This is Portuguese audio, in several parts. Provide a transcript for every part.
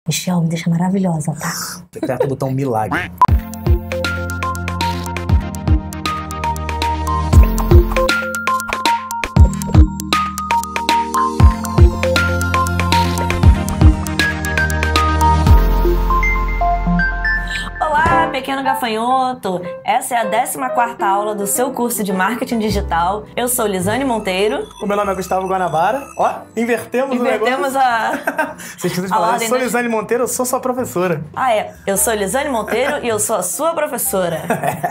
Michel, me deixa maravilhosa, tá? Você aperta o botão milagre. Olá, pequeno gafanhoto! Essa é a 14ª aula do seu curso de Marketing Digital. Eu sou Lisane Monteiro. O meu nome é Gustavo Guanabara. Ó, invertemos o negócio. Invertemos a... Vocês precisam falar, eu sou Lisane Monteiro, eu sou sua professora. Ah, é. Eu sou Lisane Monteiro e eu sou a sua professora.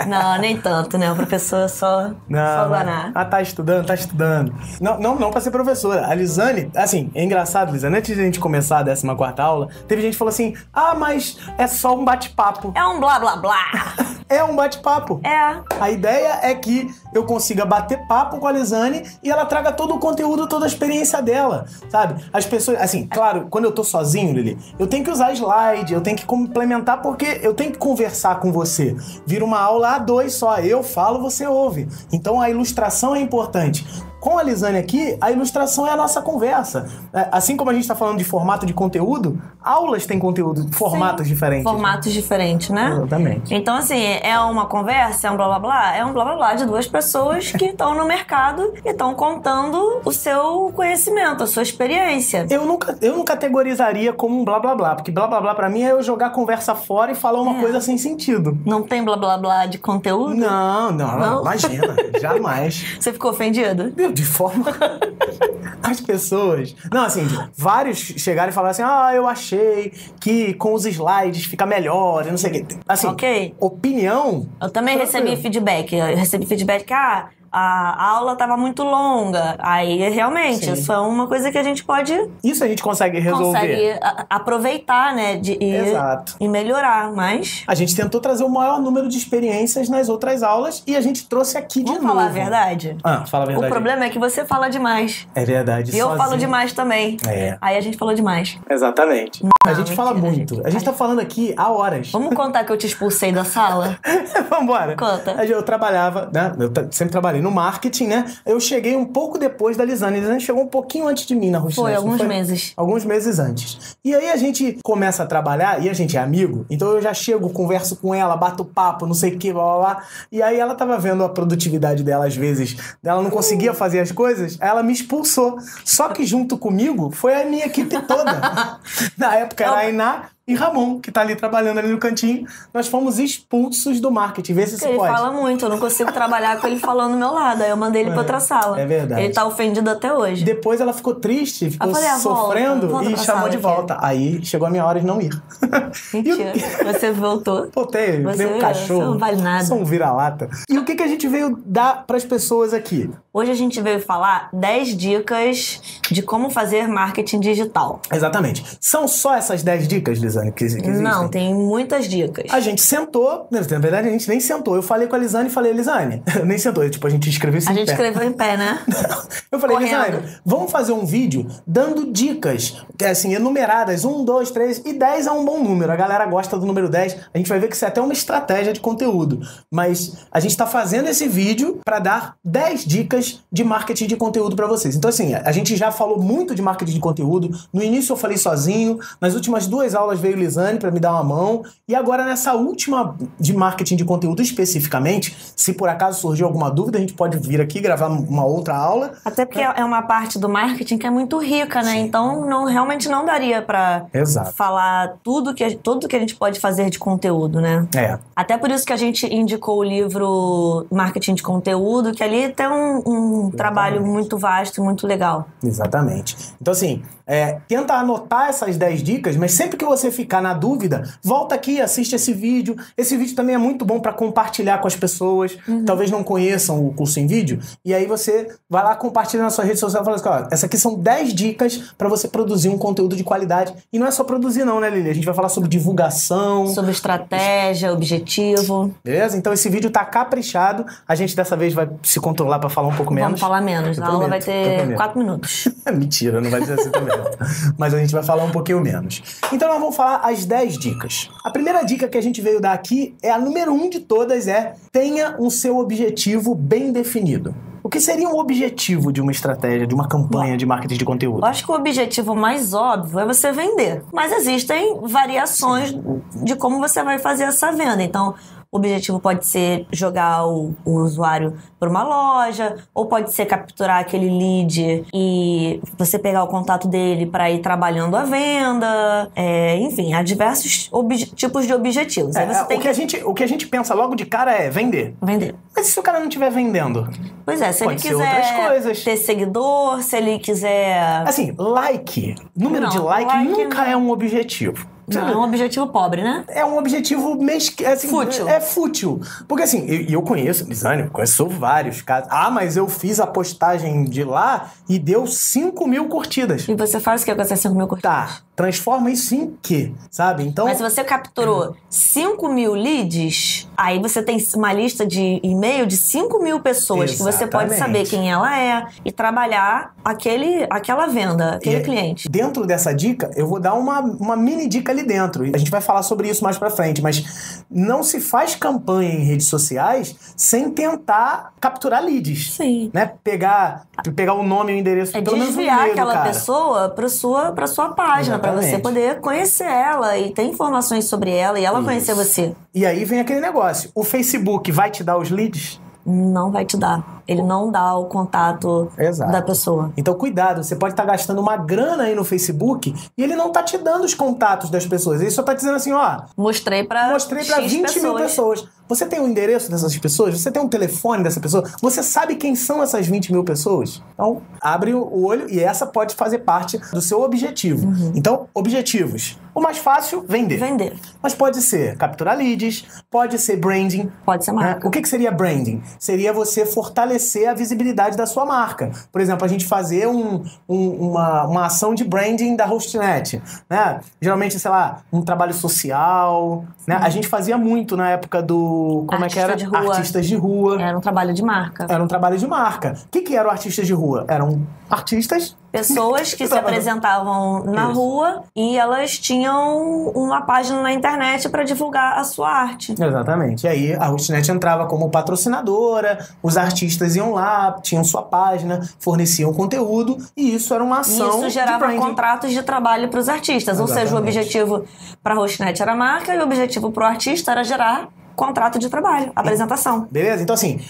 Não, nem tanto, né? O professor só Guaná. Ah, tá estudando, tá estudando. Não pra ser professora. A Lisane, assim, é engraçado, Lisane, antes de a gente começar a 14ª aula, teve gente que falou assim, ah, mas é só um bate-papo. É um blá blá blá. É um bate-papo. É. A ideia é que eu consiga bater papo com a Lisane e ela traga todo o conteúdo, toda a experiência dela, sabe? As pessoas, assim, claro, quando eu tô sozinho, Lili, eu tenho que usar slide, eu tenho que complementar porque eu tenho que conversar com você. Vira uma aula A2 só, eu falo, você ouve. Então a ilustração é importante. Com a Lisane aqui, a ilustração é a nossa conversa. Assim como a gente está falando de formato de conteúdo, aulas têm conteúdo, formatos diferentes. Formatos diferentes, né? Exatamente. Então, assim, é uma conversa, é um blá blá blá? É um blá blá blá de duas pessoas que estão no mercado e estão contando o seu conhecimento, a sua experiência. Eu não categorizaria como um blá blá blá, porque blá blá blá pra mim é eu jogar a conversa fora e falar uma coisa sem sentido. Não tem blá blá blá de conteúdo? Não, imagina, jamais. Você ficou ofendido? De forma... As pessoas... Não, assim, vários chegaram e falaram assim, eu achei que com os slides fica melhor, não sei o quê. Assim, opinião... Eu também recebi feedback. Eu recebi feedback que, a aula estava muito longa. Aí, realmente, isso é uma coisa que a gente pode... Isso a gente consegue resolver. Consegue aproveitar, né? Exato. E melhorar, mas... A gente tentou trazer o maior número de experiências nas outras aulas e a gente trouxe aqui de novo. Vamos falar a verdade? Fala a verdade. O problema é que você fala demais. É verdade. E eu falo demais também. Aí a gente falou demais. Exatamente. A gente fala muito. A gente tá falando aqui há horas. Vamos contar que eu te expulsei da sala? Vambora. Conta. Eu trabalhava, né? Eu sempre trabalhei no marketing, né? Eu cheguei um pouco depois da Lisane. A Lisane chegou um pouquinho antes de mim na Rochelle. Foi, alguns meses. Alguns meses antes. E aí a gente começa a trabalhar, e a gente é amigo, então eu já chego, converso com ela, bato papo, não sei o que, blá blá blá. E aí ela tava vendo a produtividade dela, às vezes, ela não conseguia fazer as coisas, aí ela me expulsou. Só que junto comigo foi a minha equipe toda. Na época era a Iná e Ramon, que tá ali trabalhando ali no cantinho. Nós fomos expulsos do marketing. Vê se isso pode. Ele fala muito, eu não consigo trabalhar com ele falando do meu lado. Aí eu mandei ele pra outra sala. É verdade. Ele tá ofendido até hoje. Depois ela ficou triste, ficou sofrendo volta e chamou de volta. Aí chegou a minha hora de não ir. Mentira. Você voltou? Voltei, veio um cachorro. Você não vale nada. Sou um vira-lata. E o que a gente veio dar pras pessoas aqui? Hoje a gente veio falar 10 dicas de como fazer marketing digital. Exatamente. São só essas 10 dicas, Lisane, que existem? Não, tem muitas dicas. A gente sentou, na verdade a gente nem sentou. Eu falei com a Lisane e falei, Lisane, nem sentou, tipo, a gente escreveu isso em pé. A gente escreveu em pé, né? Eu falei, Lisane, vamos fazer um vídeo dando dicas, assim, enumeradas, 1, 2, 3, e 10 é um bom número. A galera gosta do número 10. A gente vai ver que isso é até uma estratégia de conteúdo. Mas a gente tá fazendo esse vídeo pra dar 10 dicas de marketing de conteúdo pra vocês. Então, assim, a gente já falou muito de marketing de conteúdo. No início eu falei sozinho. Nas últimas 2 aulas veio Lisane pra me dar uma mão. E agora nessa última de marketing de conteúdo especificamente, se por acaso surgiu alguma dúvida, a gente pode vir aqui gravar uma outra aula. Até porque é uma parte do marketing que é muito rica, né? Sim. Então, realmente não daria pra falar tudo que a gente pode fazer de conteúdo, né? Até por isso que a gente indicou o livro Marketing de Conteúdo, que ali tem um trabalho muito vasto e muito legal. Exatamente. Então, assim, tenta anotar essas 10 dicas, mas sempre que você ficar na dúvida, volta aqui, assiste esse vídeo. Esse vídeo também é muito bom para compartilhar com as pessoas que talvez não conheçam o curso em vídeo. E aí você vai lá, compartilha na sua rede social e fala assim, essa aqui são 10 dicas para você produzir um conteúdo de qualidade. E não é só produzir não, né, Lili? A gente vai falar sobre divulgação. Sobre estratégia, objetivo. Beleza? Então esse vídeo tá caprichado. A gente dessa vez vai se controlar para falar um pouco menos. Vamos falar menos. A aula vai ter 4 minutos. Mentira, não vai ser assim também. Mas a gente vai falar um pouquinho menos. Então nós vamos falar as 10 dicas. A primeira dica que a gente veio dar aqui é a número 1 de todas, tenha o seu objetivo bem definido. O que seria um objetivo de uma estratégia, de uma campanha de marketing de conteúdo? Eu acho que o objetivo mais óbvio é você vender. Mas existem variações de como você vai fazer essa venda. Então, o objetivo pode ser jogar o usuário para uma loja, ou pode ser capturar aquele lead e você pegar o contato dele para ir trabalhando a venda. Enfim, há diversos tipos de objetivos. Aí você tem o que a gente pensa logo de cara é vender. Vender. Mas e se o cara não estiver vendendo? Pois é, se ele quiser ter seguidor, se ele quiser... Assim, número de like nunca é um objetivo. Não, é um objetivo pobre, né? É um objetivo assim, fútil. É fútil. Porque assim, eu conheço, Lisane, conheço vários casos. Mas eu fiz a postagem de lá e deu 5.000 curtidas. E você faz o que com essas 5.000 curtidas? Tá, transforma isso em quê? Sabe? Então... Mas se você capturou 5.000 leads, aí você tem uma lista de e-mail de 5.000 pessoas. Exatamente. Que você pode saber quem ela é e trabalhar aquela venda, aquele cliente. Dentro dessa dica, eu vou dar uma mini dica ali dentro. A gente vai falar sobre isso mais pra frente, mas não se faz campanha em redes sociais sem tentar capturar leads. Sim. Né? Pegar o nome e o endereço, pelo menos desviar aquela pessoa pra sua página, para você poder conhecer ela e ter informações sobre ela e ela conhecer você. E aí vem aquele negócio. O Facebook vai te dar os leads? Não vai te dar. Ele não dá o contato da pessoa. Então, cuidado. Você pode estar gastando uma grana aí no Facebook e ele não está te dando os contatos das pessoas. Ele só está dizendo assim, mostrei para 20.000 pessoas. Você tem o endereço dessas pessoas? Você tem um telefone dessa pessoa? Você sabe quem são essas 20.000 pessoas? Então, abre o olho e essa pode fazer parte do seu objetivo. Então, objetivos. O mais fácil, vender. Mas pode ser capturar leads, pode ser branding. Pode ser marca. O que seria branding? Seria você fortalecer a visibilidade da sua marca. Por exemplo, a gente fazer uma ação de branding da Hostnet. Né? Geralmente, sei lá, um trabalho social. Né? A gente fazia muito na época do... Como Artistas de rua. Era um trabalho de marca. O que era o artista de rua? Eram artistas... Pessoas que se apresentavam na rua e elas tinham uma página na internet para divulgar a sua arte. Exatamente. E aí a Hostnet entrava como patrocinadora, os artistas iam lá, tinham sua página, forneciam conteúdo e isso era uma ação. Isso gerava de contratos de trabalho para os artistas. Exatamente. Ou seja, o objetivo para a Hostnet era a marca e o objetivo para o artista era gerar contrato de trabalho, apresentação. Beleza? Então assim,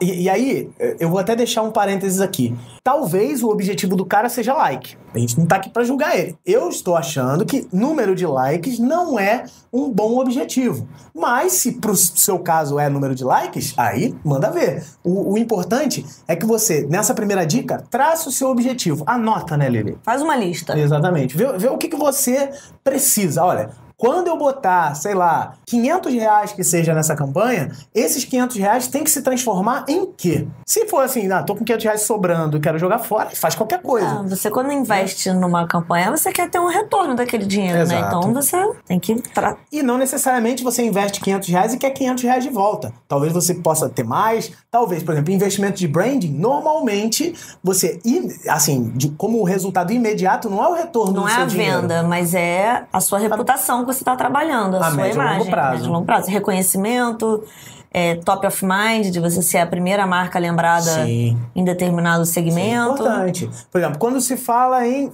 e aí eu vou até deixar um parênteses aqui. Talvez o objetivo do cara seja like. A gente não tá aqui pra julgar ele. Eu estou achando que número de likes não é um bom objetivo. Mas se pro seu caso é número de likes, aí manda ver. O importante é que você, nessa primeira dica, traça o seu objetivo. Anota, né, Lili? Faz uma lista. Exatamente. Vê o que você precisa. Olha... Quando eu botar, sei lá, R$500 que seja nessa campanha, esses R$500 tem que se transformar em quê? Se for assim, tô com R$500 sobrando e quero jogar fora, faz qualquer coisa. Você quando investe numa campanha, você quer ter um retorno daquele dinheiro, né? Então você tem que... E não necessariamente você investe R$500 e quer R$500 de volta. Talvez você possa ter mais. Talvez, por exemplo, investimento de branding, normalmente você, assim, como resultado imediato, não é o retorno do seu dinheiro. Não é a venda, mas é a sua reputação que você está trabalhando, a sua imagem. Médio e longo prazo. Reconhecimento, top of mind, de você ser a primeira marca lembrada em determinado segmento. Sim, importante. Por exemplo, quando se fala em...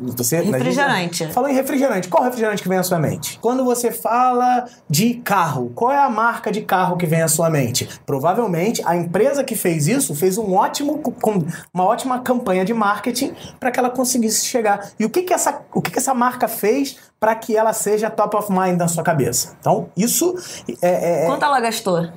refrigerante. Falou em refrigerante. Qual refrigerante que vem à sua mente? Quando você fala de carro, qual é a marca de carro que vem à sua mente? Provavelmente, a empresa que fez isso fez uma ótima campanha de marketing para que ela conseguisse chegar. E o que essa marca fez para que ela seja top of mind na sua cabeça? Então, isso Quanto ela gastou?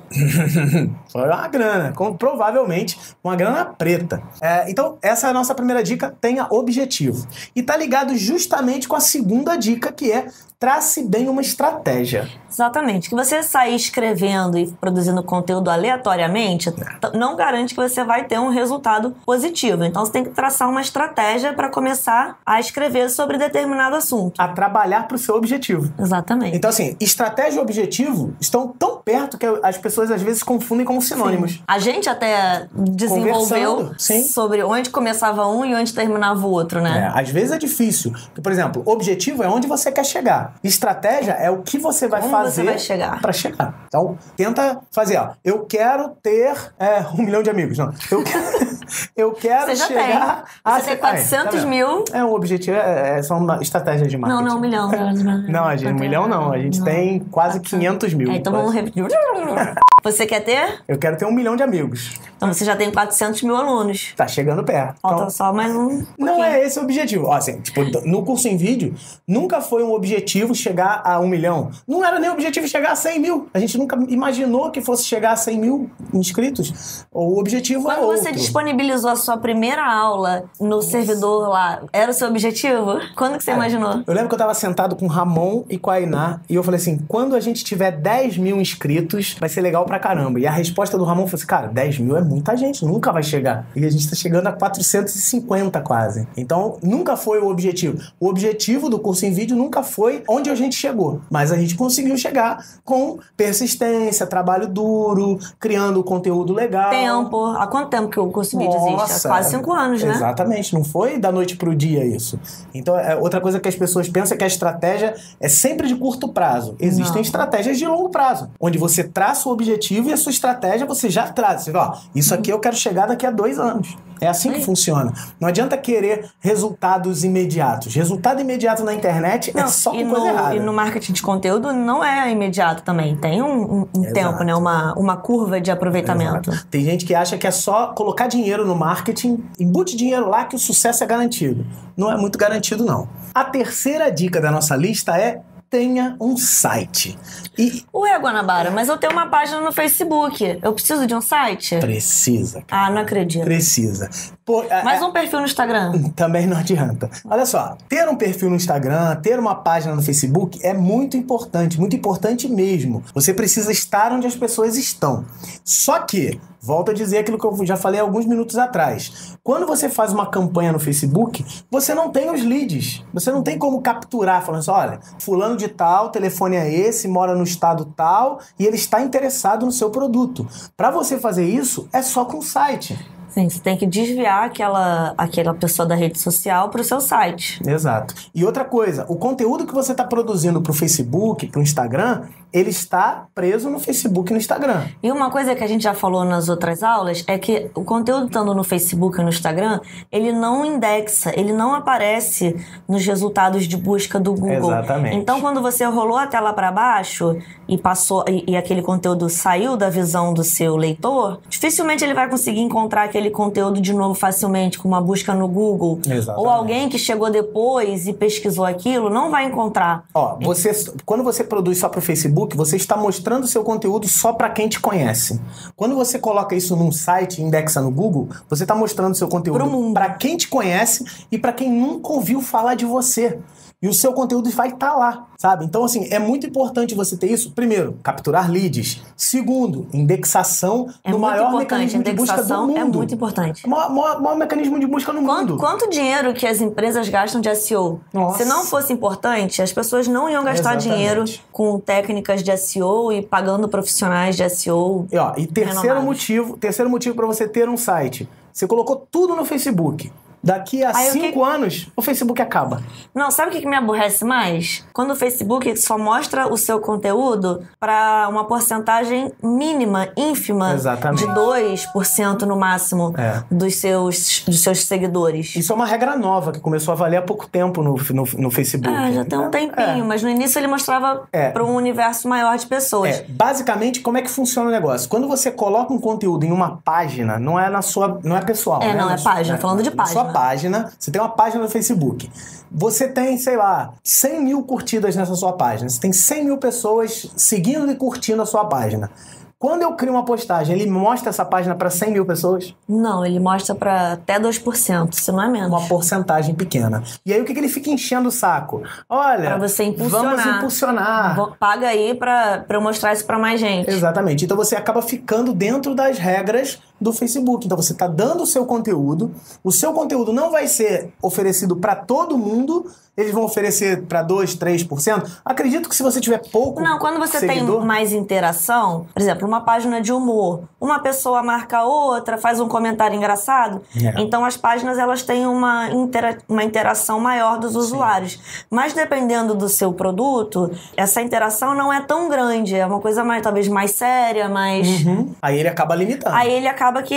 Foi uma grana, provavelmente uma grana preta. Então, essa é a nossa primeira dica, tenha objetivo. E tá ligado justamente com a segunda dica, que é trace bem uma estratégia. Exatamente. Que você sair escrevendo e produzindo conteúdo aleatoriamente não garante que você vai ter um resultado positivo. Então, você tem que traçar uma estratégia para começar a escrever sobre determinado assunto. A trabalhar para o seu objetivo. Exatamente. Então, assim, estratégia e objetivo estão tão perto que as pessoas às vezes confundem como sinônimos. Sim. A gente até desenvolveu sobre onde começava um e onde terminava o outro, né? Às vezes é difícil. Porque, por exemplo, objetivo é onde você quer chegar. Estratégia é o que você vai fazer para chegar. Então, tenta fazer, eu quero ter 1 milhão de amigos. Não, Eu quero chegar a... Você tem 400 mil... É um objetivo, são uma estratégia de marketing. Não, 1 milhão. Não, a gente, 1 milhão não. A gente tem quase 500 mil. Então vamos repetir. Você quer ter? Eu quero ter 1 milhão de amigos. Então você já tem 400 mil alunos. Tá chegando perto. Falta então, só mais um. Não é esse o objetivo. Ó, assim, tipo, no curso em vídeo, nunca foi um objetivo chegar a 1 milhão. Não era nem o objetivo chegar a 100 mil. A gente nunca imaginou que fosse chegar a 100 mil inscritos. O objetivo é outro. Quando você disponibilizou a sua primeira aula no servidor lá, era o seu objetivo? Quando que você imaginou? Eu lembro que eu tava sentado com o Ramon e com a Ainá e eu falei assim, quando a gente tiver 10 mil inscritos, vai ser legal pra caramba. E a resposta do Ramon foi assim, cara, 10 mil é muita gente, nunca vai chegar. E a gente tá chegando a 450 quase. Então, nunca foi o objetivo. O objetivo do curso em vídeo nunca foi onde a gente chegou. Mas a gente conseguiu chegar com persistência, trabalho duro, criando conteúdo legal. Tempo. Há quanto tempo que o curso em vídeo existe? Há quase 5 anos, né? Exatamente. Não foi da noite pro dia isso. Então, outra coisa que as pessoas pensam é que a estratégia é sempre de curto prazo. Existem estratégias de longo prazo, onde você traça o objetivo e a sua estratégia você já traz. Você fala, ó, isso aqui eu quero chegar daqui a 2 anos. É assim que funciona. Não adianta querer resultados imediatos. Resultado imediato na internet é só com coisa errada. E no marketing de conteúdo não é imediato também. Tem um tempo, né? Uma curva de aproveitamento. Exato. Tem gente que acha que é só colocar dinheiro no marketing, embute dinheiro lá que o sucesso é garantido. Não é muito garantido, não. A terceira dica da nossa lista é tenha um site. Ué, Guanabara, mas eu tenho uma página no Facebook. Eu preciso de um site? Precisa. Cara. Ah, não acredito. Precisa. Mais um perfil no Instagram? Também não adianta. Olha só, ter um perfil no Instagram, ter uma página no Facebook é muito importante mesmo. Você precisa estar onde as pessoas estão. Só que, volto a dizer aquilo que eu já falei alguns minutos atrás. Quando você faz uma campanha no Facebook, você não tem os leads. Você não tem como capturar, falando assim, olha, fulano de tal, o telefone é esse, mora no estado tal, e ele está interessado no seu produto. Para você fazer isso, é só com o site. Sim, você tem que desviar aquela pessoa da rede social para o seu site. Exato. E outra coisa, o conteúdo que você está produzindo para o Facebook, para o Instagram, ele está preso no Facebook e no Instagram. E uma coisa que a gente já falou nas outras aulas é que o conteúdo estando no Facebook e no Instagram, ele não indexa, ele não aparece nos resultados de busca do Google. Exatamente. Então, quando você rolou a tela para baixo e passou e aquele conteúdo saiu da visão do seu leitor, dificilmente ele vai conseguir encontrar aquele conteúdo de novo facilmente com uma busca no Google. Exatamente. Ou alguém que chegou depois e pesquisou aquilo, não vai encontrar. Ó, quando você produz só para o Facebook, você está mostrando o seu conteúdo só para quem te conhece. Quando você coloca isso num site e indexa no Google, você está mostrando o seu conteúdo para quem te conhece e para quem nunca ouviu falar de você. E o seu conteúdo vai estar lá, sabe? Então, assim, é muito importante você ter isso. Primeiro, capturar leads. Segundo, indexação do maior mecanismo de busca do mundo. É muito importante. Maior mecanismo de busca no mundo. Quanto dinheiro que as empresas gastam de SEO? Nossa. Se não fosse importante, as pessoas não iam gastar dinheiro com técnicas de SEO e pagando profissionais de SEO. E terceiro motivo para você ter um site. Você colocou tudo no Facebook. Daqui a 5 anos, o Facebook acaba. Não, sabe o que me aborrece mais? Quando o Facebook só mostra o seu conteúdo para uma porcentagem mínima, ínfima, exatamente, de 2% no máximo dos seus seguidores. Isso é uma regra nova que começou a valer há pouco tempo no Facebook. Já tem um tempinho, mas no início ele mostrava para um universo maior de pessoas. Basicamente, como é que funciona o negócio? Quando você coloca um conteúdo em uma página, não é pessoal. Não, é página, falando de página. Página, você tem uma página no Facebook. Você tem, sei lá, 100 mil curtidas nessa sua página. Você tem 100 mil pessoas seguindo e curtindo a sua página. Quando eu crio uma postagem, ele mostra essa página para 100 mil pessoas? Não, ele mostra para até 2%, se não é menos. Uma porcentagem pequena. E aí o que ele fica enchendo o saco? Olha, pra você impulsionar. Vamos impulsionar. Paga aí para eu mostrar isso para mais gente. Exatamente. Então você acaba ficando dentro das regras do Facebook. Então você está dando o seu conteúdo não vai ser oferecido para todo mundo, eles vão oferecer para 2%, 3%. Acredito que se você tiver pouco Não, quando você seguidor, tem mais interação, por exemplo, uma página de humor, uma pessoa marca outra, faz um comentário engraçado, então as páginas elas têm uma interação maior dos usuários. Mas dependendo do seu produto, essa interação não é tão grande, é uma coisa mais, talvez mais séria, mais... Aí ele acaba limitando. Aí ele acaba que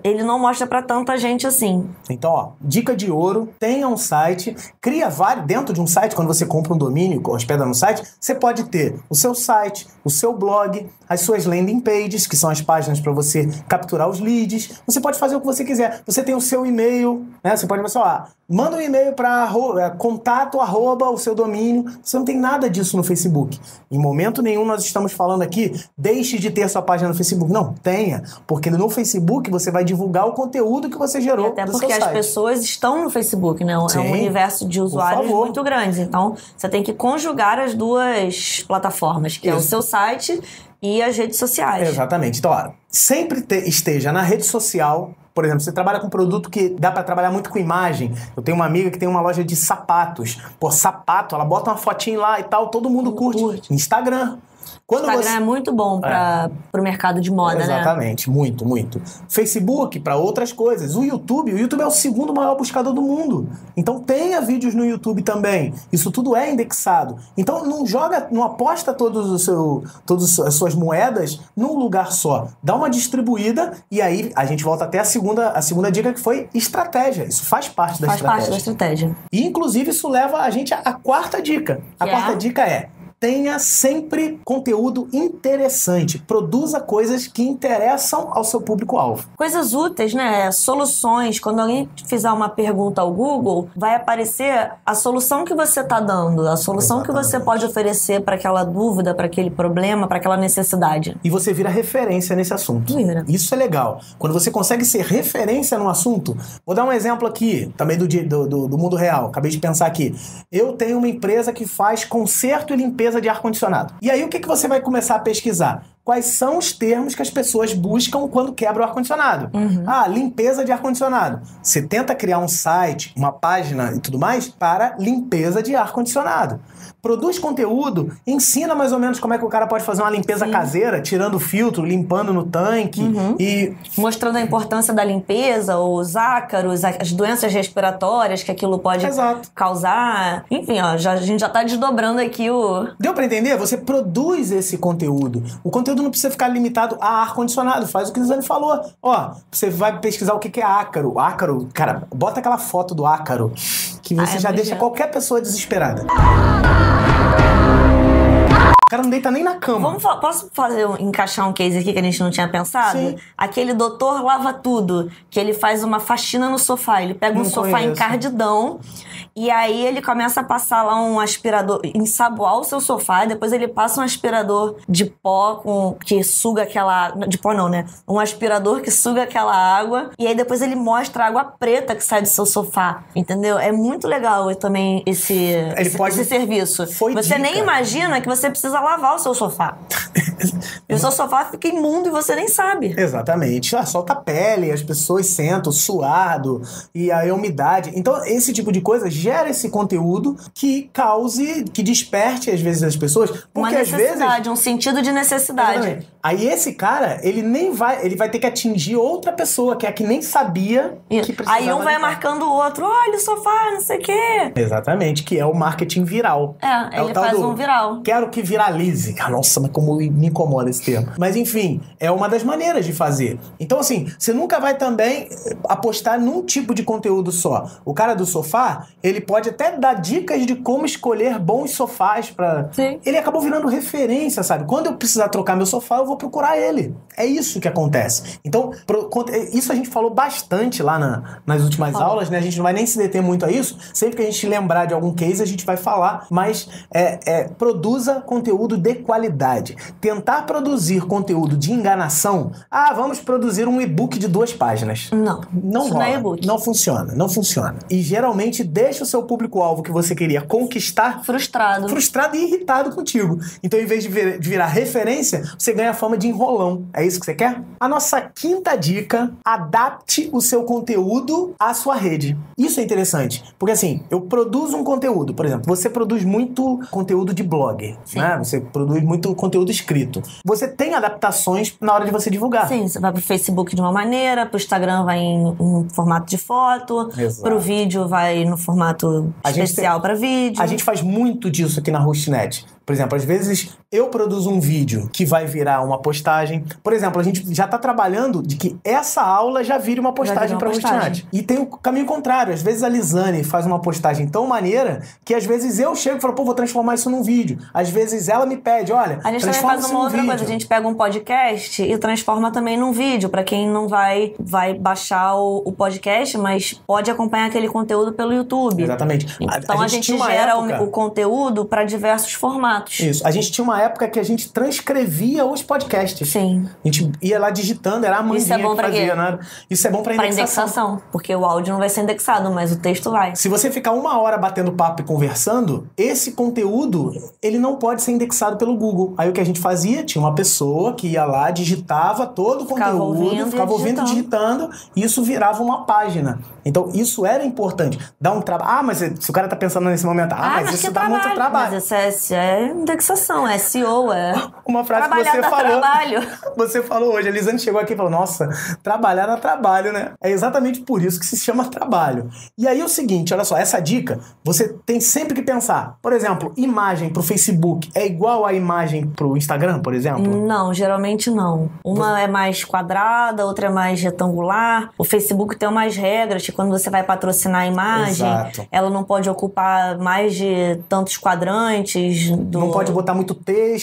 ele não mostra pra tanta gente assim. Então, ó, dica de ouro, tenha um site, cria vários, dentro de um site, quando você compra um domínio, hospeda no site, você pode ter o seu site, o seu blog, as suas landing pages, que são as páginas para você capturar os leads, você pode fazer o que você quiser. Você tem o seu e-mail, né? Você pode pensar, manda um e-mail para contato @ o seu domínio. Você não tem nada disso no Facebook. Em momento nenhum nós estamos falando aqui, deixe de ter sua página no Facebook. Não, tenha, porque no Facebook você vai divulgar o conteúdo que você gerou. Até porque as pessoas estão no Facebook, né? Sim, é um universo de usuários muito grande. Então, você tem que conjugar as duas plataformas, que é o seu site e as redes sociais. Exatamente. Então, ó, sempre esteja na rede social. Por exemplo, você trabalha com um produto que dá pra trabalhar muito com imagem. Eu tenho uma amiga que tem uma loja de sapatos. Pô, sapato, ela bota uma fotinha lá e tal, todo mundo curte. Instagram. Instagram é muito bom pro mercado de moda, Exatamente, muito, muito. Facebook, para outras coisas. O YouTube é o segundo maior buscador do mundo. Então tenha vídeos no YouTube também. Isso tudo é indexado. Então não aposta todas as suas moedas num lugar só. Dá uma distribuída e aí a gente volta até a segunda dica, que foi estratégia. Isso faz parte da estratégia. Faz parte da estratégia. E inclusive isso leva a gente à quarta dica. A quarta dica é: tenha sempre conteúdo interessante. Produza coisas que interessam ao seu público-alvo. Coisas úteis, né? Soluções. Quando alguém fizer uma pergunta ao Google, vai aparecer a solução que você está dando, a solução que você pode oferecer para aquela dúvida, para aquele problema, para aquela necessidade. E você vira referência nesse assunto. Isso é legal. Quando você consegue ser referência num assunto... Vou dar um exemplo aqui, também do mundo real. Acabei de pensar aqui. Eu tenho uma empresa que faz conserto e limpeza de ar-condicionado. E aí o que você vai começar a pesquisar? Quais são os termos que as pessoas buscam quando quebra o ar-condicionado? Limpeza de ar-condicionado. Você tenta criar um site, uma página e tudo mais para limpeza de ar-condicionado. Produz conteúdo, ensina mais ou menos como é que o cara pode fazer uma limpeza caseira, tirando o filtro, limpando no tanque e... mostrando a importância da limpeza, os ácaros, as doenças respiratórias que aquilo pode causar. Enfim, ó, a gente já tá desdobrando aqui o... Deu pra entender? Você produz esse conteúdo. O conteúdo não precisa ficar limitado a ar-condicionado. Faz o que o Lisane falou. Ó, você vai pesquisar o que é ácaro. Ácaro, cara, bota aquela foto do ácaro que você já deixa qualquer pessoa desesperada. O cara não deita nem na cama. Posso encaixar um case aqui que a gente não tinha pensado? Sim. Aquele doutor lava tudo, que ele faz uma faxina no sofá. Ele pega um sofá encardidão e aí ele começa a passar lá um aspirador, ensaboar o seu sofá, depois ele passa um aspirador de pó que suga aquela... De pó não, né? Um aspirador que suga aquela água e aí depois ele mostra a água preta que sai do seu sofá, entendeu? É muito legal também esse serviço. Você nem imagina que você precisa lavar o seu sofá. E o seu sofá fica imundo e você nem sabe. Exatamente. Solta a pele, as pessoas sentam suado e a umidade. Então, esse tipo de coisa gera esse conteúdo que desperte às vezes as pessoas. Porque uma necessidade, um sentido de necessidade. Exatamente. Aí esse cara, ele vai ter que atingir outra pessoa, que é a que nem sabia que precisava. Aí um vai marcando o outro, olha o sofá, não sei o quê. Exatamente, que é o marketing viral. Ele faz um viral. Quero que viralize. Nossa, mas como me incomoda esse termo. Mas enfim, é uma das maneiras de fazer. Então assim, você nunca vai também apostar num tipo de conteúdo só. O cara do sofá, ele pode até dar dicas de como escolher bons sofás pra... Sim. Ele acabou virando referência, sabe? Quando eu precisar trocar meu sofá, eu vou procurar ele. É isso que acontece. Então, isso a gente falou bastante lá nas últimas aulas, né? A gente não vai nem se deter muito a isso. Sempre que a gente lembrar de algum case, a gente vai falar, mas produza conteúdo de qualidade. tentar produzir conteúdo de enganação, vamos produzir um e-book de 2 páginas. Não rola. Não é e-book. Não funciona. E geralmente deixa o seu público-alvo que você queria conquistar frustrado e irritado contigo. Então, em vez de virar referência, você ganha a fama de enrolão. É isso que você quer? A nossa 5ª dica: adapte o seu conteúdo à sua rede. Isso é interessante, porque assim, eu produzo um conteúdo, por exemplo, você produz muito conteúdo de blog, né? Você produz muito conteúdo escrito. Você tem adaptações na hora de você divulgar. Sim, você vai pro Facebook de uma maneira, pro Instagram vai em formato de foto, pro vídeo vai no formato especial para vídeo. A gente faz muito disso aqui na HostNet. Por exemplo, às vezes eu produzo um vídeo que vai virar uma postagem. Por exemplo, a gente já está trabalhando de que essa aula já vire uma postagem para a HostNet. E tem o caminho contrário. Às vezes a Lisane faz uma postagem tão maneira que às vezes eu chego e falo, vou transformar isso num vídeo. Às vezes ela me pede, olha, a gente também faz uma outra coisa. A gente pega um podcast e transforma também num vídeo. Para quem não vai baixar o podcast, mas pode acompanhar aquele conteúdo pelo YouTube. Exatamente. Então a gente gera o conteúdo para diversos formatos. Isso. A gente tinha uma época que a gente transcrevia os podcasts. Sim. A gente ia lá digitando, era a mãezinha que fazia, né? Isso é bom pra indexação. Porque o áudio não vai ser indexado, mas o texto vai. Se você ficar 1 hora batendo papo e conversando, esse conteúdo, ele não pode ser indexado pelo Google. Aí o que a gente fazia? Tinha uma pessoa que ia lá, digitava todo o conteúdo, ficava ouvindo, digitando, e isso virava uma página. Então, isso era importante. Dá um trabalho. Mas se o cara tá pensando nesse momento, mas isso dá muito trabalho. Mas isso é indexação, é SEO, uma frase que você falou. Você falou hoje, a Lisane chegou aqui e falou, nossa, trabalhar dá trabalho, né? É exatamente por isso que se chama trabalho. E aí é o seguinte, olha só, essa dica, você tem sempre que pensar, por exemplo, imagem pro Facebook é igual a imagem pro Instagram, por exemplo? Não, geralmente não. Uma é mais quadrada, outra é mais retangular. O Facebook tem umas regras que quando você vai patrocinar a imagem, ela não pode ocupar mais de tantos quadrantes. Não pode botar muito texto.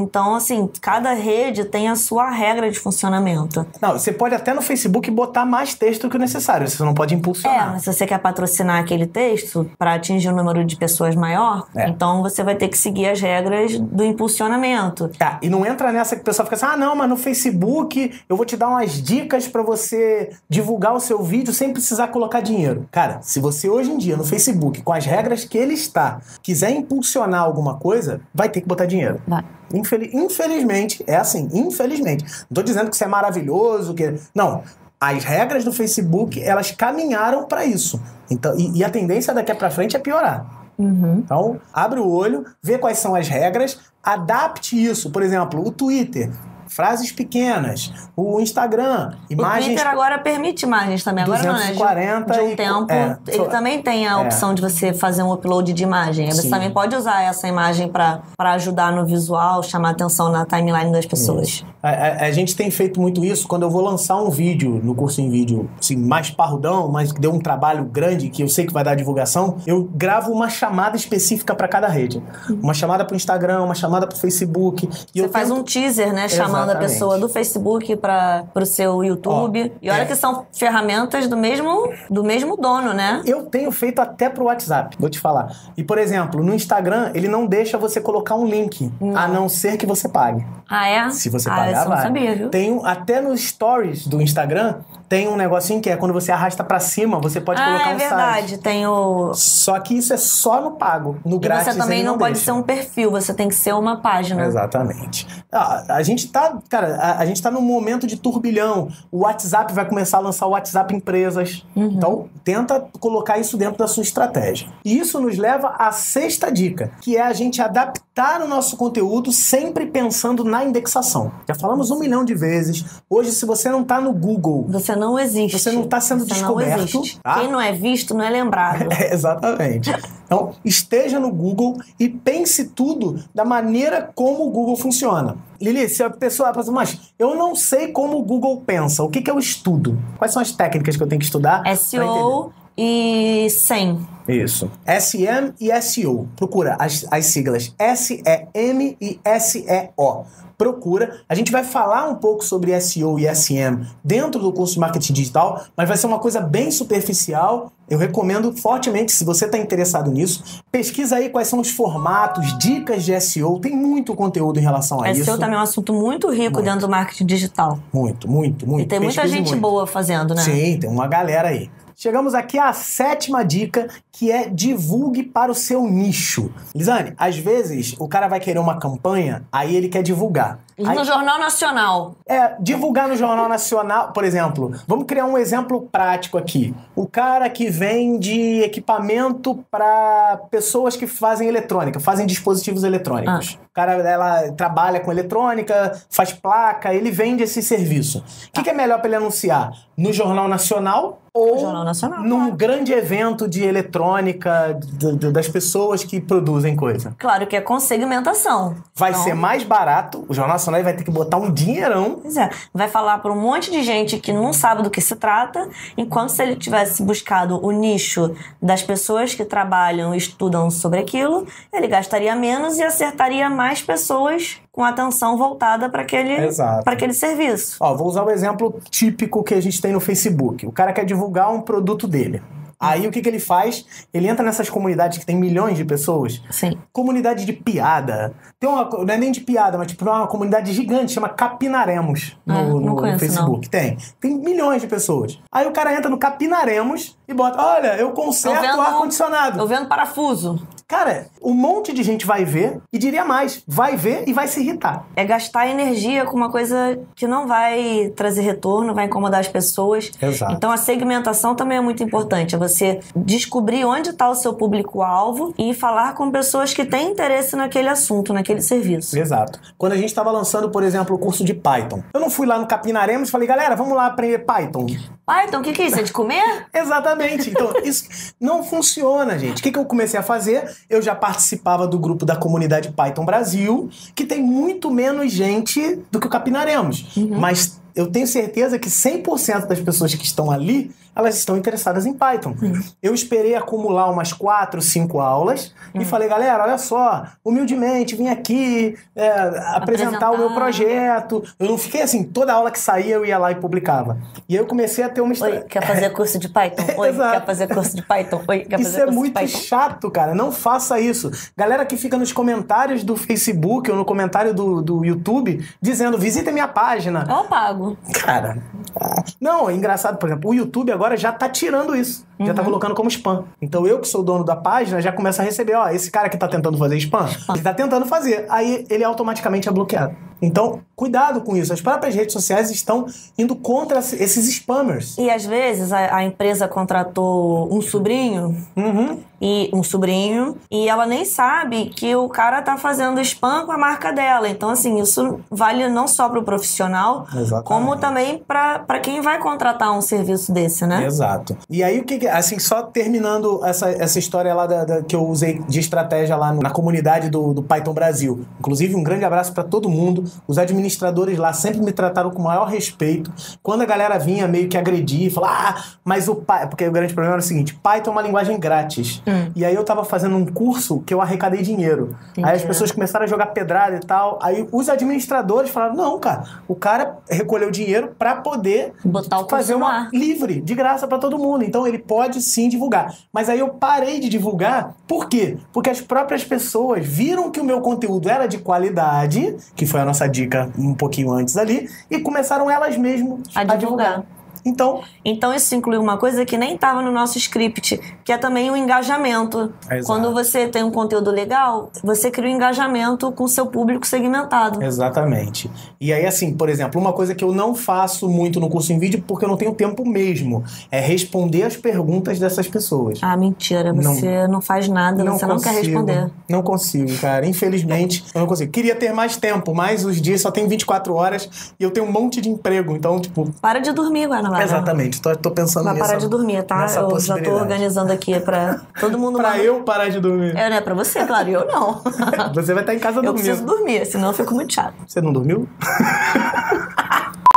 Então, assim, cada rede tem a sua regra de funcionamento. Não, você pode até no Facebook botar mais texto do que o necessário, você não pode impulsionar. Mas se você quer patrocinar aquele texto para atingir um número de pessoas maior, então você vai ter que seguir as regras do impulsionamento. E não entra nessa que o pessoal fica assim, não, mas no Facebook eu vou te dar umas dicas para você divulgar o seu vídeo sem precisar colocar dinheiro. Cara, se você hoje em dia no Facebook, com as regras que ele está, quiser impulsionar alguma coisa, vai ter que botar dinheiro. Vai. Infelizmente, é assim, infelizmente. Não tô dizendo que isso é maravilhoso, não. As regras do Facebook, elas caminharam para isso. Então, e a tendência daqui pra frente é piorar. Então, abre o olho, vê quais são as regras, adapte isso. Por exemplo, o Twitter, frases pequenas, o Instagram, imagens... O Twitter agora permite imagens também, agora 240 não, né? De um tempo, ele também tem a opção de você fazer um upload de imagem. Você também pode usar essa imagem para ajudar no visual, chamar atenção na timeline das pessoas. A gente tem feito muito isso quando eu vou lançar um vídeo no curso em vídeo, assim, mais parrudão, mas que deu um trabalho grande, que eu sei que vai dar divulgação, eu gravo uma chamada específica para cada rede. Uma chamada pro Instagram, uma chamada pro Facebook. E você faz um teaser, né? Chamando a pessoa do Facebook pro seu YouTube. E olha que são ferramentas do mesmo dono, né? Eu tenho feito até pro WhatsApp, vou te falar. E, por exemplo, no Instagram, ele não deixa você colocar um link, a não ser que você pague. Se você pagar, eu não sabia, viu? Tem até nos stories do Instagram, tem um negocinho que é quando você arrasta pra cima, você pode colocar um site. É verdade, tem o... Só que isso é só no pago. No grátis, você também não pode ser um perfil, você tem que ser uma página. Exatamente. A gente tá num momento de turbilhão. O WhatsApp vai começar a lançar o WhatsApp Empresas. Então, tenta colocar isso dentro da sua estratégia. E isso nos leva à 6ª dica, que é a gente adaptar o nosso conteúdo sempre pensando na indexação. Já falamos 1 milhão de vezes. Hoje, se você não tá no Google... Você não existe. Você não tá sendo descoberto. Tá? Quem não é visto não é lembrado. Exatamente. Então, esteja no Google e pense tudo da maneira como o Google funciona. Lili, se a pessoa fala assim, mas eu não sei como o Google pensa, o que é o estudo? Quais são as técnicas que eu tenho que estudar? SEO, e SEM. Isso. SM e SEO. Procura as siglas SEM e SEO. Procura. A gente vai falar um pouco sobre SEO e SM dentro do curso de Marketing Digital, mas vai ser uma coisa bem superficial. Eu recomendo fortemente, se você está interessado nisso, pesquisa aí quais são os formatos, dicas de SEO. Tem muito conteúdo em relação a isso. SEO também é um assunto muito rico dentro do marketing digital. Muito. E tem muita gente boa fazendo, né? Sim, tem uma galera aí. Chegamos aqui à 7ª dica, que é divulgue para o seu nicho. Lisane, às vezes o cara vai querer uma campanha, aí ele quer divulgar. No Jornal Nacional. Divulgar no Jornal Nacional, por exemplo. Vamos criar um exemplo prático aqui. O cara que vende equipamento para pessoas que fazem eletrônica, fazem dispositivos eletrônicos. O cara, ela trabalha com eletrônica, faz placa, ele vende esse serviço. O que é melhor para ele anunciar? No Jornal Nacional? Ou num grande evento de eletrônica das pessoas que produzem coisa? Claro que é com segmentação. Vai ser mais barato, o Jornal Nacional vai ter que botar um dinheirão. Pois é, vai falar para um monte de gente que não sabe do que se trata, enquanto se ele tivesse buscado o nicho das pessoas que trabalham e estudam sobre aquilo, ele gastaria menos e acertaria mais pessoas com atenção voltada para aquele serviço. Vou usar o exemplo típico que a gente tem no Facebook. O cara quer divulgar um produto dele. Aí o que ele faz? Ele entra nessas comunidades que tem milhões de pessoas. Sim. Comunidade de piada. Não é nem de piada, mas tipo uma comunidade gigante, chama Capinaremos no Facebook. Não. Tem milhões de pessoas. Aí o cara entra no Capinaremos e bota, olha, eu conserto o ar-condicionado. Tô vendo parafuso. Cara, um monte de gente vai ver e diria mais, vai ver e vai se irritar. É gastar energia com uma coisa que não vai trazer retorno, vai incomodar as pessoas. Exato. Então a segmentação também é muito importante. É você descobrir onde está o seu público-alvo e falar com pessoas que têm interesse naquele assunto, naquele serviço. Exato. Quando a gente estava lançando, por exemplo, o curso de Python, eu não fui lá no Capinaremos e falei, galera, vamos lá aprender Python. Python, o que é isso? É de comer? Exatamente. Então, isso não funciona, gente. O que eu comecei a fazer? Eu já participava do grupo da comunidade Python Brasil, que tem muito menos gente do que o Capinaremos. Mas eu tenho certeza que 100% das pessoas que estão ali, elas estão interessadas em Python. Eu esperei acumular umas 4, 5 aulas e falei, galera, olha só, humildemente vim aqui apresentar o meu projeto. Eu não fiquei assim, toda aula que saía eu ia lá e publicava. E aí eu comecei a ter uma... Oi, quer fazer curso de Python? Oi, quer fazer curso de Python? Oi, quer fazer curso de Python? Isso é muito chato, cara. Não faça isso. Galera que fica nos comentários do Facebook ou no comentário do YouTube dizendo, visita minha página. Eu pago. Cara, não, é engraçado, por exemplo, o YouTube agora já tá tirando isso, já tá colocando como spam. Então eu que sou dono da página já começo a receber, esse cara que tá tentando fazer spam, ele tá tentando fazer, aí ele automaticamente é bloqueado. Então, cuidado com isso. As próprias redes sociais estão indo contra esses spammers. E às vezes a empresa contratou um sobrinho e ela nem sabe que o cara tá fazendo spam com a marca dela. Então, assim, isso vale não só pro profissional, como também para quem vai contratar um serviço desse, né? Exato. E aí, o que assim, só terminando essa história lá que eu usei de estratégia lá na comunidade do Python Brasil. Inclusive, um grande abraço para todo mundo. Os administradores lá sempre me trataram com o maior respeito. Quando a galera vinha meio que agredir, falar, mas porque o grande problema era o seguinte, Python é uma linguagem grátis. E aí eu tava fazendo um curso que eu arrecadei dinheiro. Entendi. Aí as pessoas começaram a jogar pedrada e tal. Aí os administradores falaram, não, cara, o cara recolheu dinheiro pra poder botar o fazer uma livre, de graça pra todo mundo. Então ele pode sim divulgar. Mas aí eu parei de divulgar. Por quê? Porque as próprias pessoas viram que o meu conteúdo era de qualidade, que foi a nossa dica um pouquinho antes ali, e começaram elas mesmas a divulgar. Então isso inclui uma coisa que nem estava no nosso script, que é também o engajamento. Exato. Quando você tem um conteúdo legal, você cria um engajamento com o seu público segmentado. Exatamente. E aí, assim, por exemplo, uma coisa que eu não faço muito no curso em vídeo, porque eu não tenho tempo mesmo, é responder as perguntas dessas pessoas. Ah, mentira. Você não faz nada, você não quer responder. Não consigo, cara. Infelizmente, eu não consigo. Queria ter mais tempo, mas os dias só tem 24 horas e eu tenho um monte de emprego. Então, tipo... Para de dormir, Guanabara. Exatamente, tô pensando nisso. Vai parar de dormir, tá? Eu já tô organizando aqui pra todo mundo... Pra eu parar de dormir. Né? Pra você, claro, eu não. Você vai estar em casa dormindo. Eu preciso dormir, senão eu fico muito chato. Você não dormiu?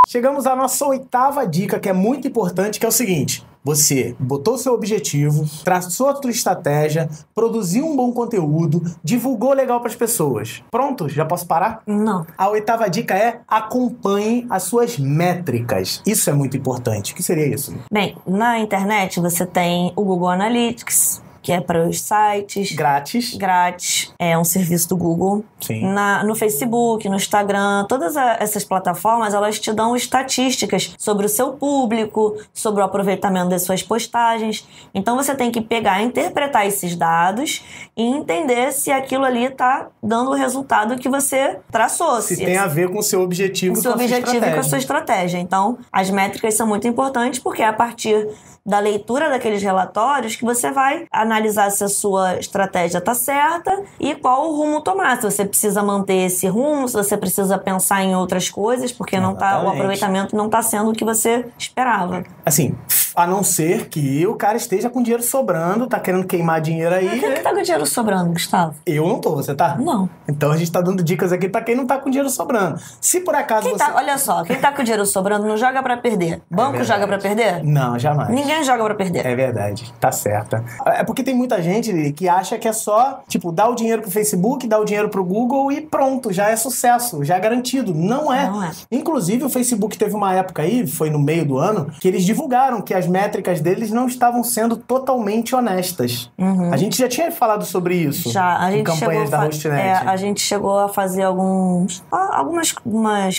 Chegamos à nossa 8ª dica, que é muito importante, que é o seguinte... Você botou o seu objetivo, traçou a sua estratégia, produziu um bom conteúdo, divulgou legal para as pessoas. Pronto? Já posso parar? Não. A 8ª dica é: acompanhe as suas métricas. Isso é muito importante. O que seria isso? Bem, na internet você tem o Google Analytics, que é para os sites. Grátis. É um serviço do Google. Sim. No Facebook, no Instagram, todas essas plataformas, elas te dão estatísticas sobre o seu público, sobre o aproveitamento das suas postagens. Então você tem que pegar, interpretar esses dados e entender se aquilo ali está dando o resultado que você traçou. Se tem a ver com o seu objetivo, com a sua estratégia. Então, as métricas são muito importantes porque é a partir da leitura daqueles relatórios que você vai analisar se a sua estratégia está certa e qual o rumo tomar. Se você precisa manter esse rumo, se você precisa pensar em outras coisas, porque não tá, o aproveitamento não está sendo o que você esperava. Assim, a não ser que o cara esteja com dinheiro sobrando, tá querendo queimar dinheiro aí. Mas quem que tá com dinheiro sobrando, Gustavo? Eu não tô, você tá? Não. Então a gente tá dando dicas aqui pra quem não tá com dinheiro sobrando. Se por acaso olha só, quem tá com dinheiro sobrando não joga pra perder. Banco joga pra perder? Não, jamais. Ninguém joga pra perder. É verdade, tá certa. É porque tem muita gente que acha que é só, tipo, dar o dinheiro pro Facebook, dar o dinheiro pro Google e pronto, já é sucesso, já é garantido. Não é. Não é. Inclusive o Facebook teve uma época aí, foi no meio do ano, que eles divulgaram que as métricas deles não estavam sendo totalmente honestas. Uhum. A gente já tinha falado sobre isso. Já, a gente em campanhas da Hostnet. a gente chegou a fazer algumas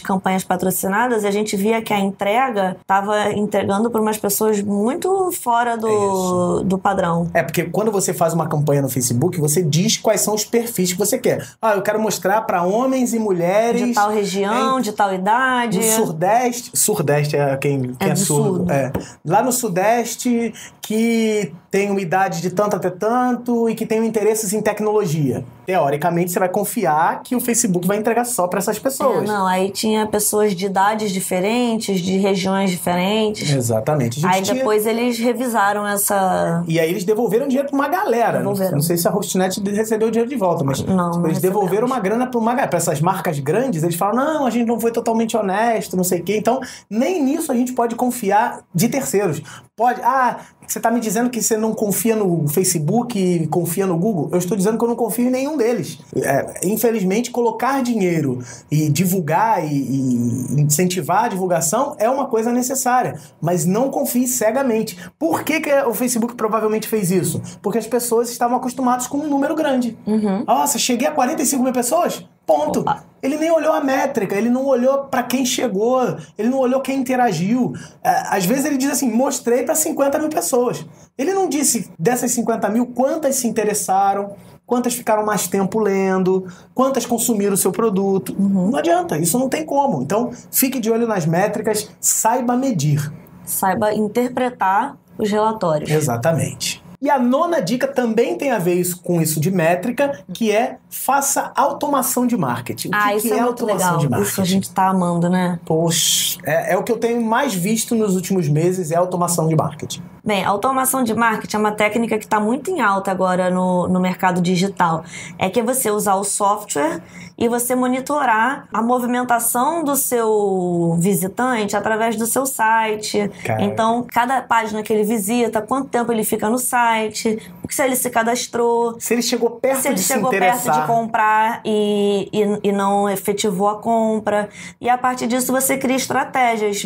campanhas patrocinadas e a gente via que a entrega estava entregando para umas pessoas muito fora do padrão. É, porque quando você faz uma campanha no Facebook, você diz quais são os perfis que você quer. Ah, eu quero mostrar para homens e mulheres... De tal região, de tal idade. No Sudeste é quem é surdo. É. Lá no Sudeste, que tem uma idade de tanto até tanto e que tem interesses em tecnologia. Teoricamente, você vai confiar que o Facebook vai entregar só para essas pessoas. Não, aí tinha pessoas de idades diferentes, de regiões diferentes. Exatamente. Aí depois eles revisaram essa... E aí eles devolveram dinheiro para uma galera. Não sei se a Hostnet recebeu o dinheiro de volta, mas eles devolveram uma grana para essas marcas grandes. Eles falaram, não, a gente não foi totalmente honesto, não sei o quê. Então, nem nisso a gente pode confiar de terceiros. Pode... você tá me dizendo que você não confia no Facebook e confia no Google? Eu estou dizendo que eu não confio em nenhum deles. Infelizmente, colocar dinheiro e divulgar e incentivar a divulgação é uma coisa necessária, mas não confie cegamente. Por que o Facebook provavelmente fez isso? Porque as pessoas estavam acostumadas com um número grande. Uhum. Nossa, cheguei a 45 mil pessoas? Ponto. Opa. Ele nem olhou a métrica, ele não olhou para quem chegou, ele não olhou quem interagiu. Às vezes ele diz assim, mostrei para 50 mil pessoas. Ele não disse dessas 50 mil quantas se interessaram, quantas ficaram mais tempo lendo, quantas consumiram o seu produto. Uhum. Não adianta, isso não tem como. Então, fique de olho nas métricas, saiba medir. Saiba interpretar os relatórios. Exatamente. E a 9ª dica também tem a ver com isso de métrica, que é faça automação de marketing. O isso é muito legal. Isso a gente tá amando, né? Poxa, é o que eu tenho mais visto nos últimos meses, é automação de marketing. Bem, a automação de marketing é uma técnica que está muito em alta agora no mercado digital. É que é você usar o software e você monitorar a movimentação do seu visitante através do seu site. Caramba. Então, cada página que ele visita, quanto tempo ele fica no site, se ele se cadastrou. Se ele chegou perto de comprar e não efetivou a compra. E a partir disso você cria estratégias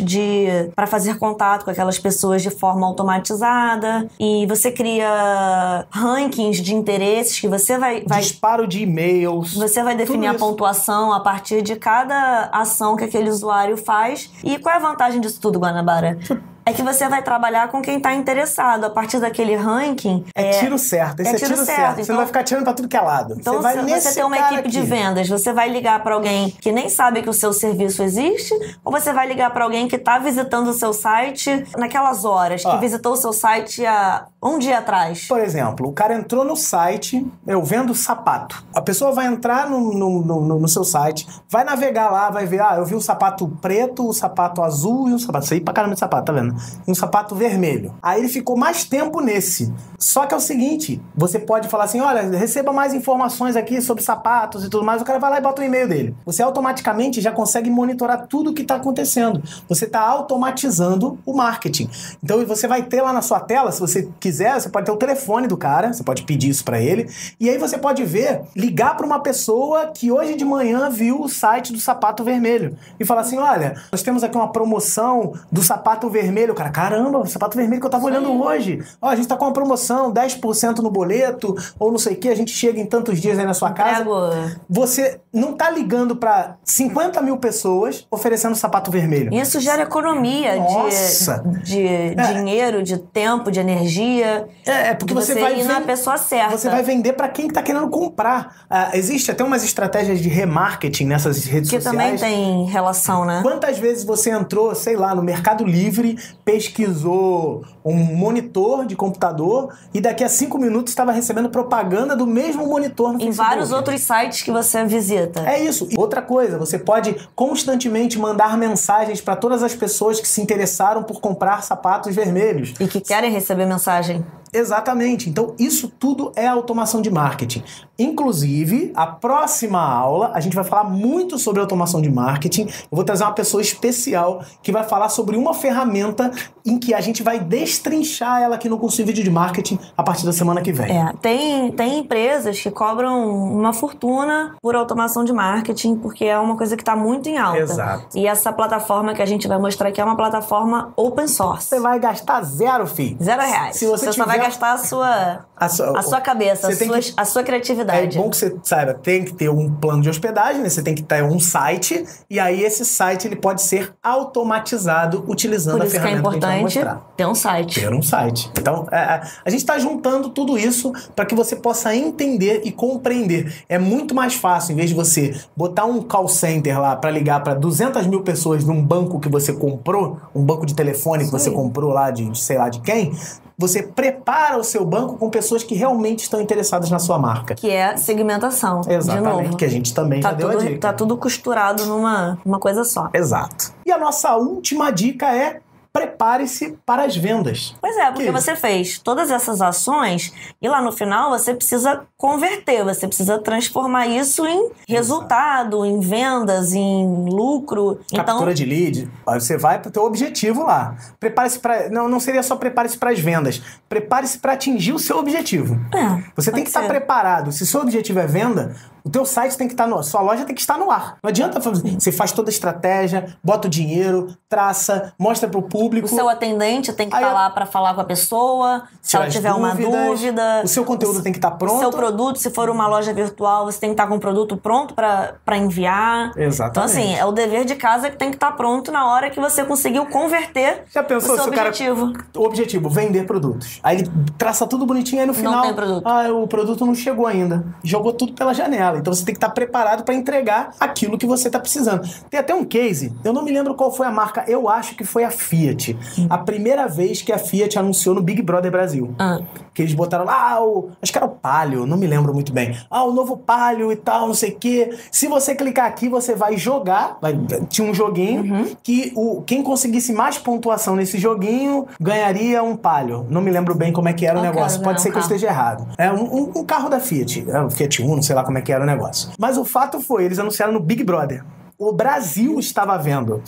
para fazer contato com aquelas pessoas de forma automatizada. E você cria rankings de interesses que você vai... Disparo de e-mails. Você vai definir a pontuação a partir de cada ação que aquele usuário faz. E qual é a vantagem disso tudo, Guanabara? É que você vai trabalhar com quem está interessado. A partir daquele ranking... tiro certo. Esse é tiro certo. Então, você não vai ficar tirando para tudo que é lado. Então, você tem uma equipe de vendas. Você vai ligar para alguém que nem sabe que o seu serviço existe, ou você vai ligar para alguém que está visitando o seu site naquelas horas, que visitou o seu site há um dia atrás. Por exemplo, o cara entrou no site, eu vendo sapato. A pessoa vai entrar no seu site, vai navegar lá, vai ver, eu vi o sapato preto, o sapato azul e o sapato... Isso aí pra caramba de sapato, tá vendo? semana em um sapato vermelho. Aí ele ficou mais tempo nesse. Só que é o seguinte, você pode falar assim, olha, receba mais informações aqui sobre sapatos e tudo mais, o cara vai lá e bota o e-mail dele. Você automaticamente já consegue monitorar tudo o que está acontecendo. Você está automatizando o marketing. Então você vai ter lá na sua tela, se você quiser, você pode ter o telefone do cara, você pode pedir isso para ele, e aí você pode ver, ligar para uma pessoa que hoje de manhã viu o site do sapato vermelho e falar assim, olha, nós temos aqui uma promoção do sapato vermelho. Cara, caramba, o sapato vermelho que eu tava olhando hoje. Ó, a gente tá com uma promoção, 10% no boleto, ou não sei o que, a gente chega em tantos dias aí na sua casa. Você não tá ligando para 50 mil pessoas oferecendo sapato vermelho. Isso gera economia de dinheiro, de tempo, de energia. Porque você vai ir na pessoa certa. Você vai vender para quem tá querendo comprar. Existe até umas estratégias de remarketing nessas redes sociais. Que também tem relação, né? Quantas vezes você entrou, sei lá, no Mercado Livre, pesquisou um monitor de computador e daqui a 5 minutos estava recebendo propaganda do mesmo monitor no Facebook. Em vários outros sites que você visita. É isso. E outra coisa, você pode constantemente mandar mensagens para todas as pessoas que se interessaram por comprar sapatos vermelhos. E que querem receber mensagem. Exatamente. Então, isso tudo é automação de marketing. Inclusive, a próxima aula, a gente vai falar muito sobre automação de marketing. Eu vou trazer uma pessoa especial que vai falar sobre uma ferramenta em que a gente vai destrinchar ela aqui no curso de vídeo de marketing a partir da semana que vem. Tem empresas que cobram uma fortuna por automação de marketing, porque é uma coisa que está muito em alta. Exato. E essa plataforma que a gente vai mostrar aqui é uma plataforma open source. Você vai gastar zero, filho. R$0. Se você só vai gastar a sua cabeça, a sua criatividade. É bom que você saiba, tem que ter um plano de hospedagem, né? Você tem que ter um site, e aí esse site ele pode ser automatizado utilizando a ferramenta que a gente vai mostrar. Ter um site. Ter um site. Então, a gente está juntando tudo isso para que você possa entender e compreender. É muito mais fácil, em vez de você botar um call center lá para ligar para 200 mil pessoas num banco que você comprou, um banco de telefone que você comprou lá de sei lá de quem, você prepara o seu banco com pessoas que realmente estão interessadas na sua marca. Que é segmentação. Exatamente, de novo. Que a gente também já deu a dica. Tá tudo costurado numa coisa só. Exato. E a nossa última dica é: prepare-se para as vendas. Pois é, porque você fez todas essas ações e lá no final você precisa converter, você precisa transformar isso em resultado, em vendas, em lucro. Captura de lead. Você vai para o teu objetivo lá. Prepare-se para... Não seria só prepare-se para as vendas. Prepare-se para atingir o seu objetivo. Você tem que estar preparado. Se o seu objetivo é venda, o teu site tem que estar sua loja tem que estar no ar. Não adianta fazer. Você faz toda a estratégia, bota o dinheiro, traça, mostra para o público. O seu atendente tem que estar lá para falar com a pessoa, se ela tiver uma dúvida. O seu conteúdo tem que estar pronto. O seu produto, se for uma loja virtual, você tem que estar com o produto pronto para enviar. Exatamente. Então, assim, é o dever de casa que tem que estar pronto na hora que você conseguiu converter o seu objetivo. O objetivo, vender produtos. Aí ele traça tudo bonitinho, aí no final... Não tem produto. O produto não chegou ainda. Jogou tudo pela janela. Então você tem que estar preparado para entregar aquilo que você está precisando. Tem até um case, eu não me lembro qual foi a marca, eu acho que foi a Fiat. A primeira vez que a Fiat anunciou no Big Brother Brasil. Que eles botaram lá, acho que era o Palio, não me lembro muito bem. O novo Palio e tal, não sei o quê. Se você clicar aqui, você vai jogar. Tinha um joguinho que quem conseguisse mais pontuação nesse joguinho ganharia um Palio. Não me lembro bem como é que era o negócio. Pode ser que eu esteja errado. É um carro da Fiat. O Fiat Uno, sei lá como é que era o negócio. Mas o fato foi, eles anunciaram no Big Brother. O Brasil estava vendo.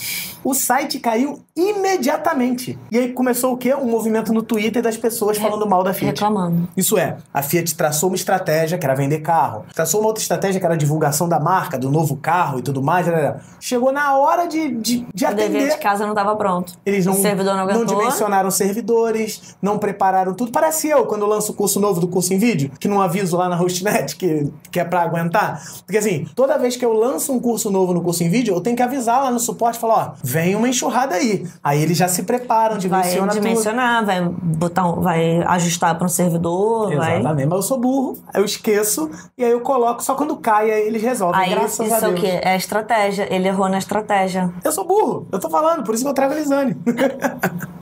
O site caiu imediatamente. E aí começou o quê? Um movimento no Twitter das pessoas falando mal da Fiat. Reclamando. Isso é, a Fiat traçou uma estratégia que era vender carro. Traçou uma outra estratégia que era a divulgação da marca, do novo carro e tudo mais. Chegou na hora de atender. O dever de casa não estava pronto. Eles o servidor não dimensionaram servidores, não prepararam tudo. Parece eu, quando eu lanço o curso novo do curso em vídeo, que não aviso lá na Hostnet, que é pra aguentar. Porque assim, toda vez que eu lanço um curso novo no curso em vídeo, eu tenho que avisar lá no suporte, falar, vem uma enxurrada aí. Aí eles já se preparam, dimensiona tudo. Vai dimensionar, vai ajustar para um servidor. Exatamente, mas eu sou burro, eu esqueço, e aí eu coloco, só quando cai, aí eles resolvem, aí, graças a Deus. Isso é o quê? É a estratégia, ele errou na estratégia. Eu sou burro, eu tô falando, por isso que eu trago a Elisane.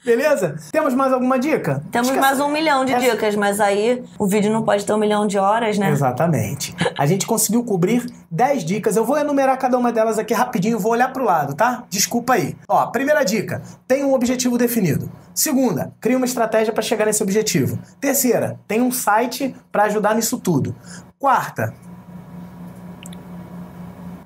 Beleza? Temos mais alguma dica? Temos mais 1 milhão de dicas, mas aí o vídeo não pode ter 1 milhão de horas, né? Exatamente. A gente conseguiu cobrir 10 dicas, eu vou enumerar cada uma delas aqui aqui rapidinho, vou olhar pro lado, tá? Desculpa aí. Ó, primeira dica, tenha um objetivo definido. Segunda, crie uma estratégia para chegar nesse objetivo. Terceira, tenha um site para ajudar nisso tudo. Quarta...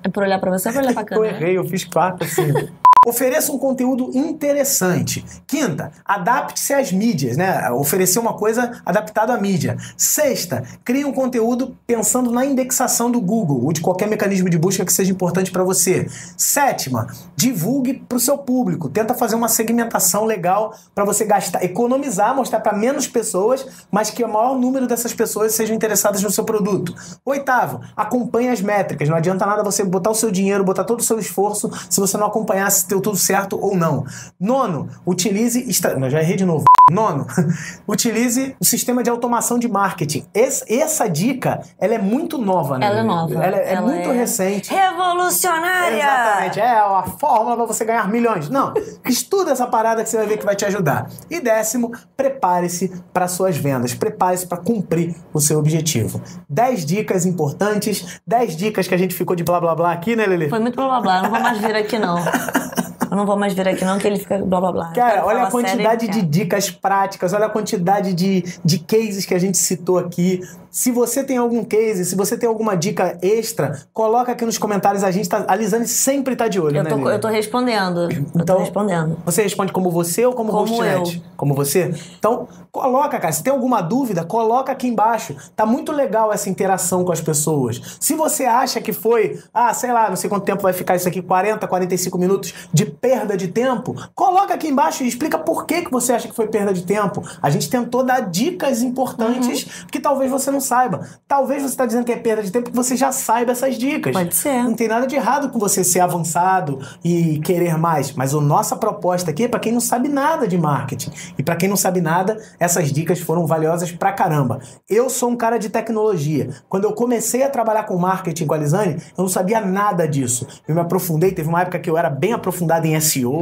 É por olhar pra você ou por olhar pra câmera? Eu errei, eu fiz 4 assim. Ofereça um conteúdo interessante. Quinta, adapte-se às mídias, né? Oferecer uma coisa adaptada à mídia. Sexta, crie um conteúdo pensando na indexação do Google ou de qualquer mecanismo de busca que seja importante para você. Sétima, divulgue para o seu público. Tenta fazer uma segmentação legal para você gastar, economizar, mostrar para menos pessoas, mas que o maior número dessas pessoas sejam interessadas no seu produto. Oitavo, acompanhe as métricas. Não adianta nada você botar o seu dinheiro, botar todo o seu esforço, se você não acompanhar se deu tudo certo ou não. Nono, utilize... Não, já errei de novo. Nono, utilize o sistema de automação de marketing. Essa dica, ela é muito nova, né? Ela é nova. Ela é muito recente. Revolucionária! Exatamente. É a fórmula para você ganhar milhões. Não, estuda essa parada que você vai ver que vai te ajudar. E décimo, prepare-se para suas vendas. Prepare-se para cumprir o seu objetivo. 10 dicas importantes, 10 dicas que a gente ficou de blá blá blá aqui, né, Lelê? Foi muito blá blá blá. Não vou mais vir aqui, não. Eu não vou mais vir aqui não, que ele fica blá blá blá. Cara, olha a quantidade de dicas práticas, olha a quantidade de cases que a gente citou aqui. Se você tem algum case, se você tem alguma dica extra, coloca aqui nos comentários. A Lisane sempre tá de olho, eu tô respondendo. Então, eu tô respondendo. Você responde como você ou como hostnet? Como você? Então, coloca, cara. Se tem alguma dúvida, coloca aqui embaixo. Tá muito legal essa interação com as pessoas. Se você acha que foi, sei lá, não sei quanto tempo vai ficar isso aqui, 40, 45 minutos de perda de tempo, coloca aqui embaixo e explica por que você acha que foi perda de tempo. A gente tentou dar dicas importantes que talvez você não saiba. Talvez você está dizendo que é perda de tempo porque você já saiba essas dicas. Pode ser. Não tem nada de errado com você ser avançado e querer mais. Mas a nossa proposta aqui é para quem não sabe nada de marketing. E para quem não sabe nada, essas dicas foram valiosas pra caramba. Eu sou um cara de tecnologia. Quando eu comecei a trabalhar com marketing com a Lisane, eu não sabia nada disso. Eu me aprofundei, teve uma época que eu era bem aprofundado em SEO,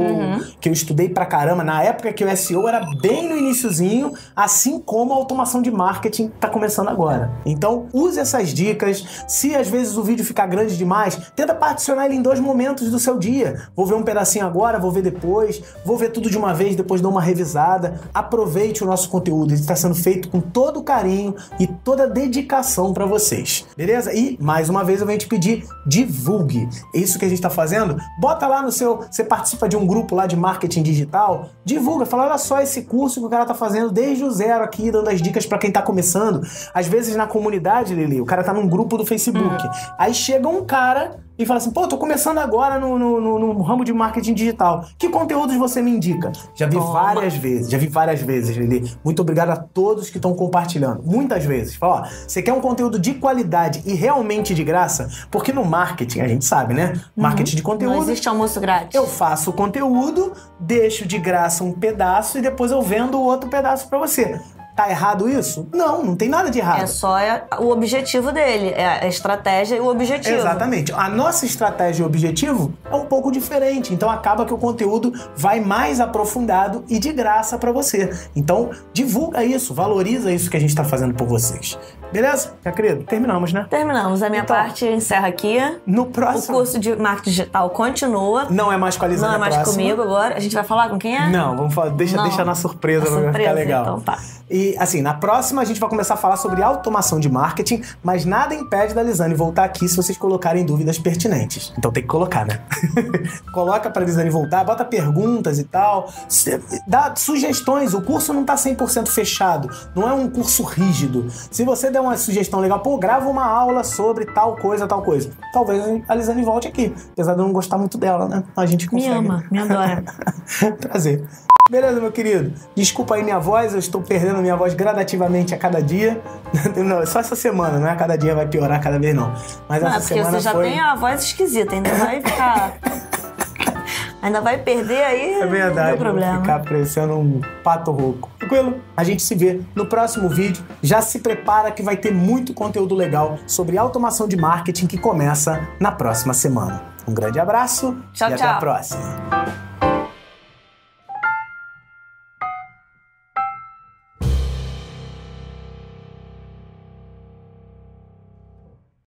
que eu estudei pra caramba. Na época que o SEO era bem no iniciozinho, assim como a automação de marketing tá começando agora. Então, use essas dicas. Se às vezes o vídeo ficar grande demais, tenta particionar ele em 2 momentos do seu dia. Vou ver um pedacinho agora, vou ver depois, vou ver tudo de uma vez, depois dou uma revisada. Aproveite o nosso conteúdo, ele está sendo feito com todo carinho e toda dedicação para vocês, beleza? E, mais uma vez, eu venho te pedir, divulgue. É isso que a gente está fazendo. Bota lá no seu... Você participa de um grupo lá de marketing digital, divulga, fala, olha só esse curso que o cara tá fazendo desde o zero aqui, dando as dicas para quem tá começando. Às vezes na comunidade, Lili, o cara tá num grupo do Facebook. Aí chega um cara e fala assim, pô, tô começando agora no ramo de marketing digital. Que conteúdos você me indica? Já vi várias vezes, Lili. Muito obrigado a todos que estão compartilhando. Muitas vezes. Fala, ó, você quer um conteúdo de qualidade e realmente de graça? Porque no marketing, a gente sabe, né? Marketing de conteúdo. Não existe almoço grátis. Eu faço o conteúdo, deixo de graça um pedaço e depois eu vendo o outro pedaço pra você. Tá errado isso? Não, não tem nada de errado. É só o objetivo dele, é a estratégia e o objetivo. Exatamente. A nossa estratégia e objetivo é um pouco diferente, então acaba que o conteúdo vai mais aprofundado e de graça para você. Então, divulga isso, valoriza isso que a gente tá fazendo por vocês. Beleza? Minha querida, terminamos, né? Terminamos. A minha parte encerra aqui. No próximo... O curso de marketing digital continua. Não é mais com a Lisane. Não é mais próxima. comigo agora. A gente vai falar com quem é? Não, vamos falar. Deixa na surpresa pra ficar legal. Então tá. E, assim, na próxima a gente vai começar a falar sobre automação de marketing, mas nada impede da Lisane voltar aqui se vocês colocarem dúvidas pertinentes. Então tem que colocar, né? Coloca pra Lisane voltar, bota perguntas e tal, dá sugestões. O curso não tá 100% fechado, não é um curso rígido. Se você der uma sugestão legal, pô, grava uma aula sobre tal coisa, talvez a Lisane volte aqui. Apesar de eu não gostar muito dela, né? A gente consegue. Me ama, me adora. Prazer. Beleza, meu querido? Desculpa aí minha voz, eu estou perdendo minha voz gradativamente a cada dia. Não, só essa semana, não é a cada dia vai piorar cada vez não. Mas essa semana porque você já tem a voz esquisita, ainda vai ficar... Ainda vai perder aí, é verdade, não tem problema. Vai ficar parecendo um pato rouco. Tranquilo? A gente se vê no próximo vídeo. Já se prepara que vai ter muito conteúdo legal sobre automação de marketing que começa na próxima semana. Um grande abraço tchau, e até a próxima.